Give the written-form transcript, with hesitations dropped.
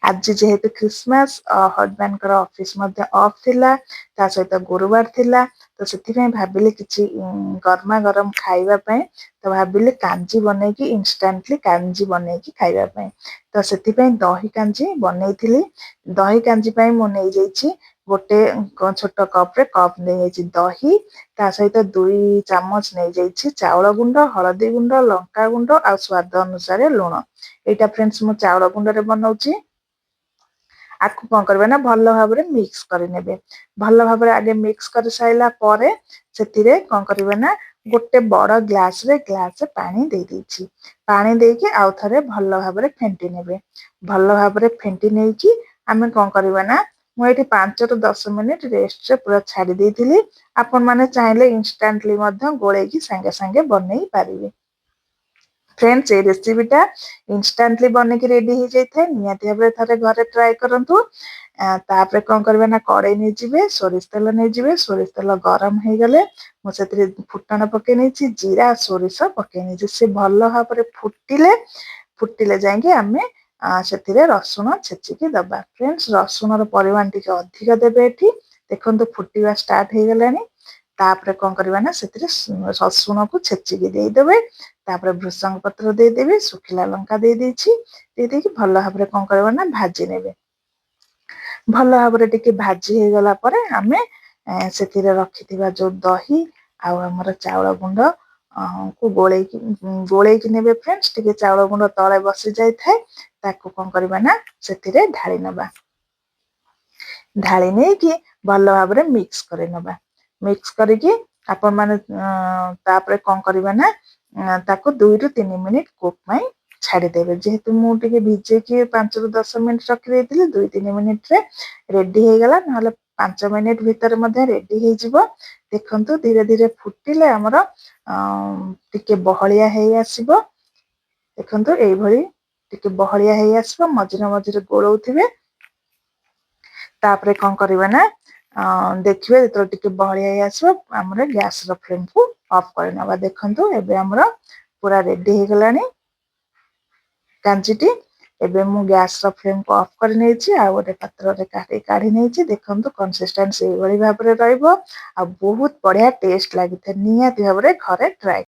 आज जेहेतु Christmas husband office of थिला ता सहित गुरुवार थिला तो से भाविली कि गरमा गरम खाइबा तो भाविली कांजी बनैकी इंस्टांटली कांजी बनैकी खाइबा तो से दही कांजी बनैथिली दही कांजी मु नै जाइछि गोटे छोट कप रे कप नै जाइछि दही ता सहित 2 चामच नै जाइछि चाउल गुंड हळदी गुंड लंका गुंड आ स्वाद अनुसार लूण एटा फ्रेंड्स मु चाउल गुंड रे बनाउछि आपको कौन करबे ना भल भाव मिक्स करनेबे भल भाव आगे मिक्स कर साइला परे सेतिरे कौन करबे ना गोटे बड़ ग्लास रे पानी दे देछि पानी देके आउ थरे भल भाव फेंटी नेबे भल भाव फेंटी नेकी आमे कौन करबे ना मु एठी 5 रु 10 मिनिट रेस्ट रे पूरा छाडी देइथिली आपन माने चाहिले इंस्टेंटली मध्य गोळेकी संगे संगे बनै पारिबे फ्रेंड्स ये रेसिपीटा इंस्टेंटली बने की रेडी हो जाए निहाती भाव थे घरे ट्राए करंतु तापर कौन करबे ना कड़े नहीं जिबे सोरिष तेल नहीं जिबे सोरिष तेल गरम हो गले मुझे फुटण पके नहीं जीरा सोरिष पके नहीं से भल भाव फुटिले फुटिले जाएंगे आमे से रसुण छेचिकी दबा फ्रेंड्स रसुण परिमाण टी अधिक देबे एठी देखंतु फुटिवा स्टार्ट हो गलानी तापर कौन करबा ना से रसुण को छेचिकी दे देबे तापर भृसंग पत्र दे देबे सुखिला लंका दे देछि दे देकी भल भाव कौन करबा ना भाजी नेबे भल भाव टिके भाजी हो गला परे आमे सेतिरे रखिथिबा जो दही आ हमर चाउल गुंड को गोळेकी नेबे फ्रेंड्स टिके चाउल गुंड तळे बसी जाय थाए ताको कौन करबा ना सेतिरे ढाଳି नबा ढाଳି नै कि भल भाव मिक्स करे नबा मिक्स करके आपण माने तापर कौन करबा ना ताको 2 रु 3 मिनिट कुक माई छाड़ी देबे जेहेतु मु टिके भिजे के 5 रु 10 मिनिट रखि देइतिली 2-3 मिनिट रे रेडी हो गला नहले 5 मिनिट भीतर मध्ये रेडी हो जिवो देखंतु धीरे धीरे फुटिले हमर टिके बहलिया हे आसीबो देखंतु एई भली टिके बहलिया हे आसीबो मझिरे मझिरे गोळौथिबे तापर कौन करबा ना देखिए जो टिके बहलिया हे आसीबो हमर गैस रो फ्लेम को ऑफ कर नबा देखंतु एबे हमर पूरा रेडी हो गलानी कांजीटी एबे मु गैस रो फ्लेम को ऑफ कर नै छी आ गोटे पात्र रे काढी नै छी देखंतु कंसिस्टेंसी ए भली भाबरे रहइबो आ बहुत बढ़िया टेस्ट लागिथे निहाती भाबरे घरे ट्राई